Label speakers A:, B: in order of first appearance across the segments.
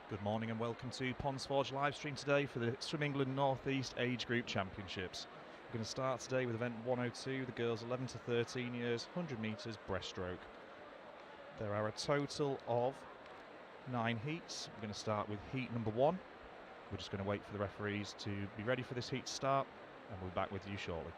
A: Good morning and welcome to Ponds Forge live stream today for the Swim England North East Age Group Championships. We're going to start today with event 102, the girls 11 to 13 years, 100 metres breaststroke. There are a total of 9 heats. We're going to start with heat number 1. We're just going to wait for the referees to be ready for this heat to start, and we'll be back with you shortly.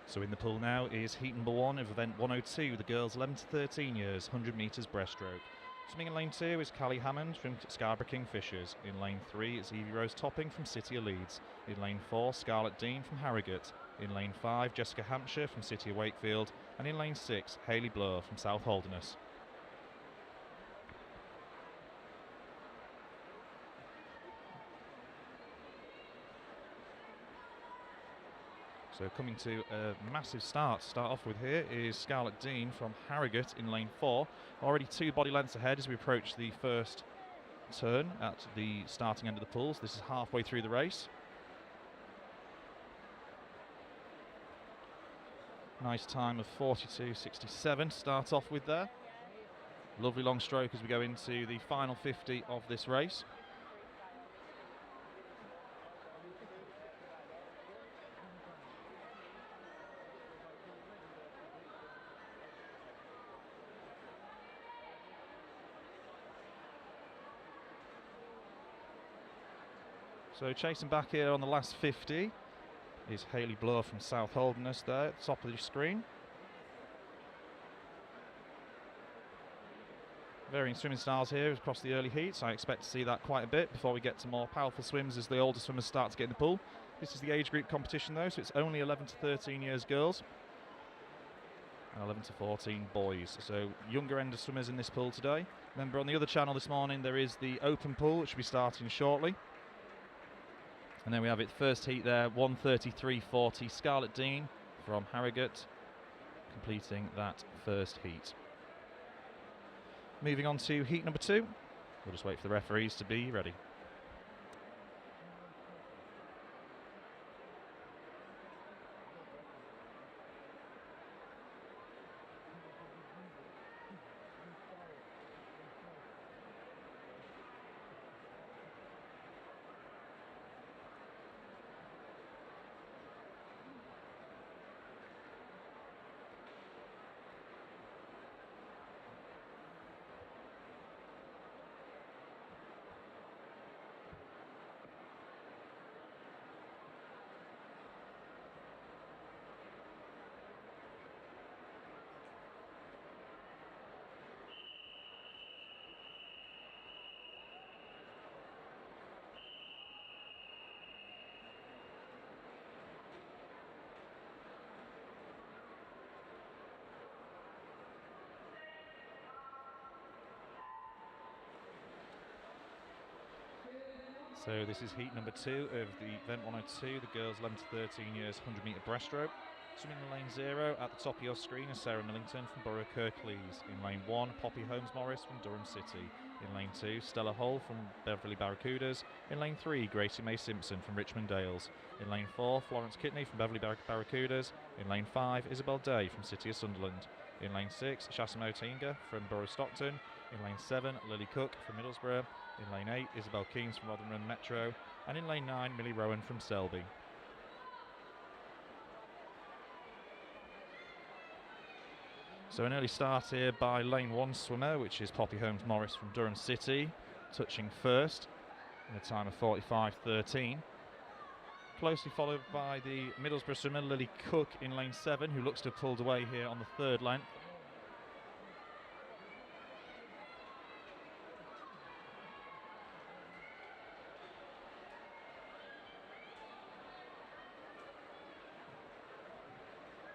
A: So in the pool now is heat number 1 of event 102, the girls 11 to 13 years, 100 metres breaststroke. Swimming in lane 2 is Callie Hammond from Scarborough Kingfishers. In lane 3 is Evie Rose Topping from City of Leeds. In lane 4, Scarlett Dean from Harrogate. In lane 5, Jessica Hampshire from City of Wakefield. And in lane 6, Hayley Bloor from South Holderness. So coming to a massive start to start off with here is Scarlett Dean from Harrogate in lane 4. Already 2 body lengths ahead as we approach the first turn at the starting end of the pool. So this is halfway through the race. Nice time of 42.67 to start off with there. Lovely long stroke as we go into the final 50 of this race. So chasing back here on the last 50 is Hayley Bloor from South Holderness there at the top of the screen. Varying swimming styles here across the early heats. I expect to see that quite a bit before we get to more powerful swims as the older swimmers start to get in the pool. This is the age group competition though, so it's only 11 to 13 years girls and 11 to 14 boys. So younger end of swimmers in this pool today. Remember on the other channel this morning there is the open pool which will be starting shortly. And then we have it first heat there, 1:33.40. Scarlett Dean from Harrogate completing that first heat. Moving on to heat number 2. We'll just wait for the referees to be ready. So this is heat number 2 of the event 102, the girls 11 to 13 years, 100 metre breaststroke. Swimming in lane 0 at the top of your screen is Sarah Millington from Borough Kirklees. In lane 1, Poppy Holmes-Morris from Durham City. In lane 2, Stella Hull from Beverley Barracudas. In lane 3, Gracie May Simpson from Richmond Dales. In lane 4, Florence Kitney from Beverley Barracudas. In lane 5, Isabel Day from City of Sunderland. In lane 6, Shasamo Tinga from Borough Stockton. In lane 7, Lily Cook from Middlesbrough. In lane 8, Isabel Keynes from Rotherham Metro. And in lane 9, Millie Rowan from Selby. So an early start here by lane 1 swimmer, which is Poppy Holmes Morris from Durham City, touching first in a time of 45.13. Closely followed by the Middlesbrough swimmer Lily Cook in lane 7, who looks to have pulled away here on the third length.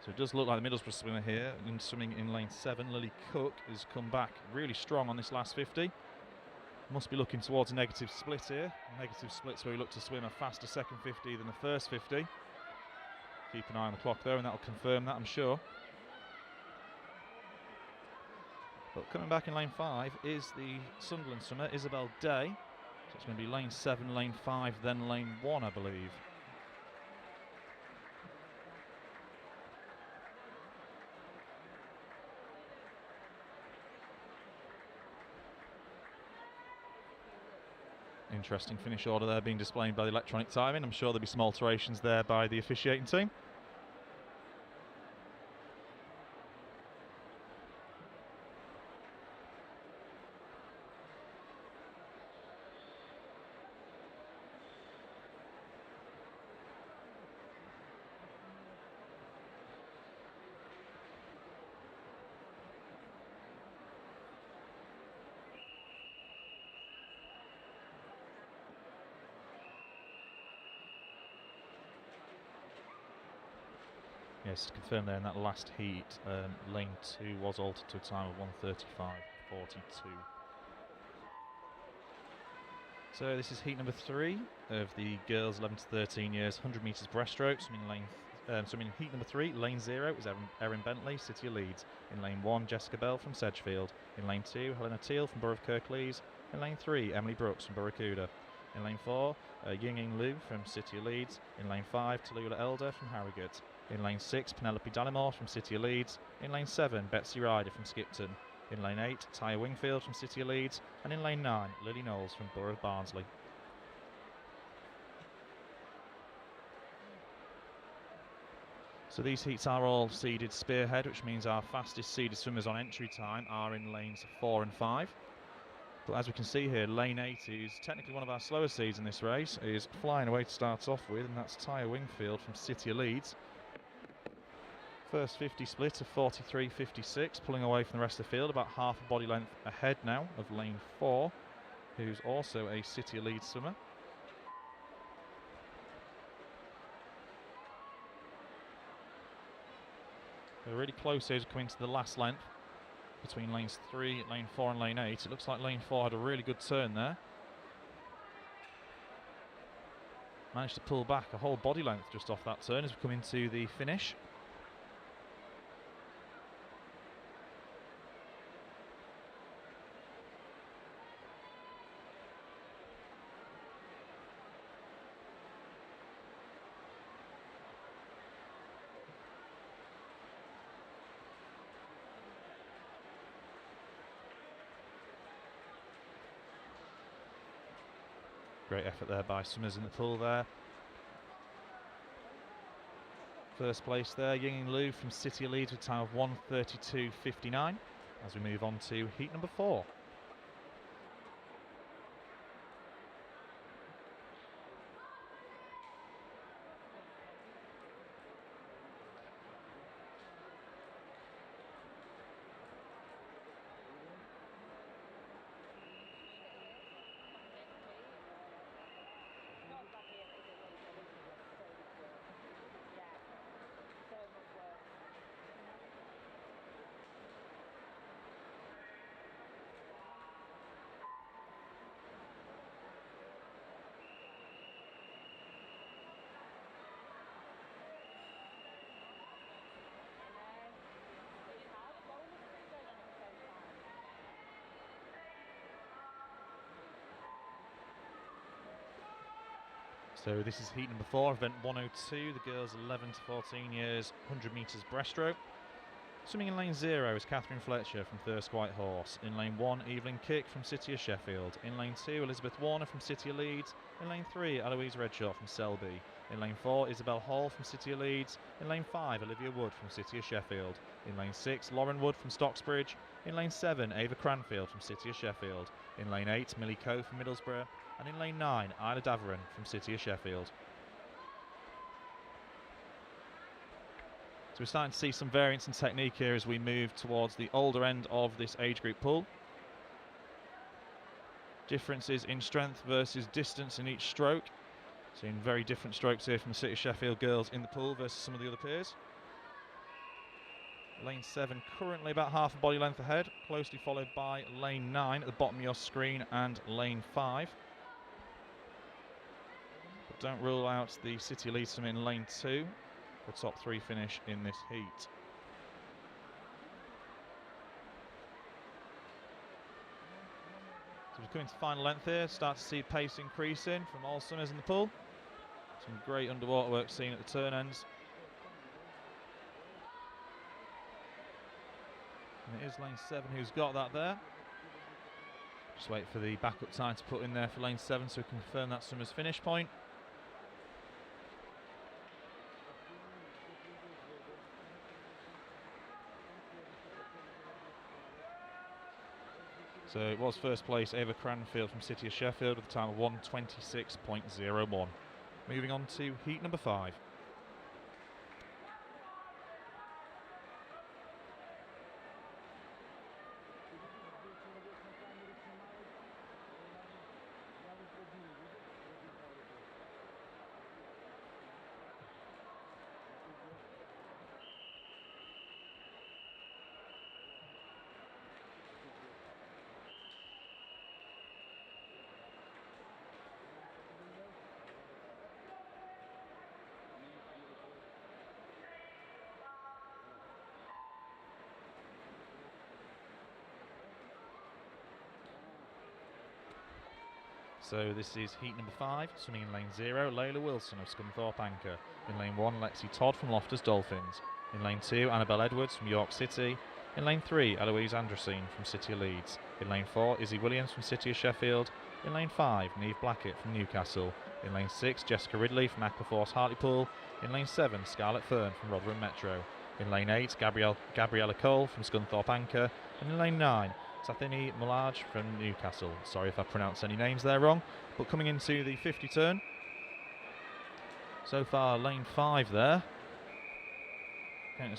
A: So it does look like the Middlesbrough swimmer here, and swimming in lane 7, Lily Cook, has come back really strong on this last 50. Must be looking towards a negative split here. Negative splits where we look to swim a faster second 50 than the first 50. Keep an eye on the clock though, and that'll confirm that, I'm sure. But coming back in lane 5 is the Sunderland swimmer, Isabel Day. So it's going to be lane 7, lane 5, then lane 1, I believe. Interesting finish order there being displayed by the electronic timing. I'm sure there'll be some alterations there by the officiating team. Yes, confirmed there in that last heat, lane 2 was altered to a time of 1:35.42. So this is heat number 3 of the girls 11 to 13 years 100 metres breaststroke. Swimming in heat number 3, lane 0 is Erin Bentley, City of Leeds. In lane 1, Jessica Bell from Sedgefield. In lane 2, Helena Teal from Borough of Kirklees. In lane 3, Emily Brooks from Barracuda. In lane 4, Yinging Liu from City of Leeds. In lane 5, Tallulah Elder from Harrogate. In lane 6, Penelope Dallimore from City of Leeds. In lane 7, Betsy Ryder from Skipton. In lane 8, Tyre Wingfield from City of Leeds. And in lane 9, Lily Knowles from Borough of Barnsley. So these heats are all seeded spearhead, which means our fastest seeded swimmers on entry time are in lanes 4 and 5. But as we can see here, lane 8 is technically one of our slower seeds in this race, is flying away to start off with, and that's Tyre Wingfield from City of Leeds. First 50 split of 43.56, pulling away from the rest of the field, about half a body length ahead now of lane 4, who's also a City of Leeds swimmer. They're really close here to come into the last length between lanes 3, lane 4 and lane 8. It looks like lane 4 had a really good turn there. Managed to pull back a whole body length just off that turn as we come into the finish. Great effort there by swimmers in the pool there. First place there, Yinging Liu from City of Leeds with a time of 1:32.59 as we move on to heat number 4. So this is heat number 4, event 102, the girls 11 to 14 years, 100 metres breaststroke. Swimming in lane 0 is Catherine Fletcher from Thirsk White Horse. In lane 1, Evelyn Kick from City of Sheffield. In lane 2, Elizabeth Warner from City of Leeds. In lane 3, Eloise Redshaw from Selby. In lane 4, Isabel Hall from City of Leeds. In lane 5, Olivia Wood from City of Sheffield. In lane 6, Lauren Wood from Stocksbridge. In lane 7, Ava Cranfield from City of Sheffield. In lane 8, Millie Coe from Middlesbrough. And in lane 9, Isla Daveron from City of Sheffield. So we're starting to see some variance in technique here as we move towards the older end of this age group pool. Differences in strength versus distance in each stroke. Seeing very different strokes here from the City of Sheffield girls in the pool versus some of the other peers. Lane 7 currently about half a body length ahead, closely followed by lane 9 at the bottom of your screen and lane 5. But don't rule out the City of Leeds in lane 2. The top 3 finish in this heat. So we're coming to final length here. Start to see pace increasing from all swimmers in the pool. Some great underwater work seen at the turn ends. And it is lane 7 who's got that there. Just wait for the backup time to put in there for lane 7 so we can confirm that swimmer's finish point. So it was first place Ava Cranfield from City of Sheffield with a time of 1:26.01. Moving on to heat number 5. So this is heat number 5, swimming in lane 0, Layla Wilson of Scunthorpe Anchor. In lane 1, Lexi Todd from Loftus Dolphins. In lane 2, Annabelle Edwards from York City. In lane 3, Eloise Androsine from City of Leeds. In lane 4, Izzy Williams from City of Sheffield. In lane 5, Neve Blackett from Newcastle. In lane 6, Jessica Ridley from Aquaforce Hartlepool. In lane 7, Scarlett Fern from Rotherham Metro. In lane 8, Gabriella Cole from Scunthorpe Anchor. And in lane 9, Sathini Mulaj from Newcastle. Sorry if I pronounced any names there wrong. But coming into the 50 turn. So far lane 5 there. Going to